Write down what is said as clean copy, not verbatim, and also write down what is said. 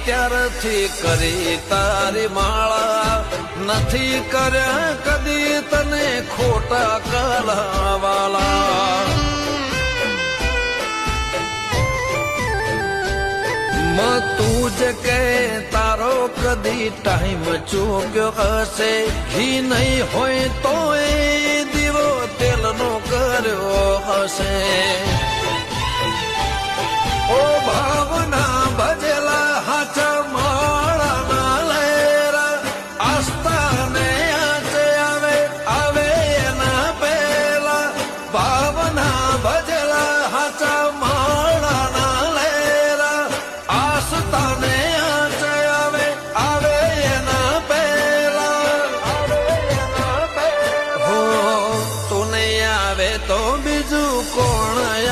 ત્યારથી કરી તારી માળા નથી કર્યા કદી તને ખોટા કલાવાલા તું જ કે તારો કદી ટાઈમ ચૂક્યો હશે ઘી નહીં હોય તો એ દીવો તેલનો કર્યો હશે ઓ ભાવના ભજેલા હાચા માળાના લેરા આસ્થાને આચે આવે એના પેલા ભાવના ભજેલા હાચા માળાના લેરા આસ્થાને આચે આવે એના પેલા હો તું નહીં આવે તો બીજું કોણ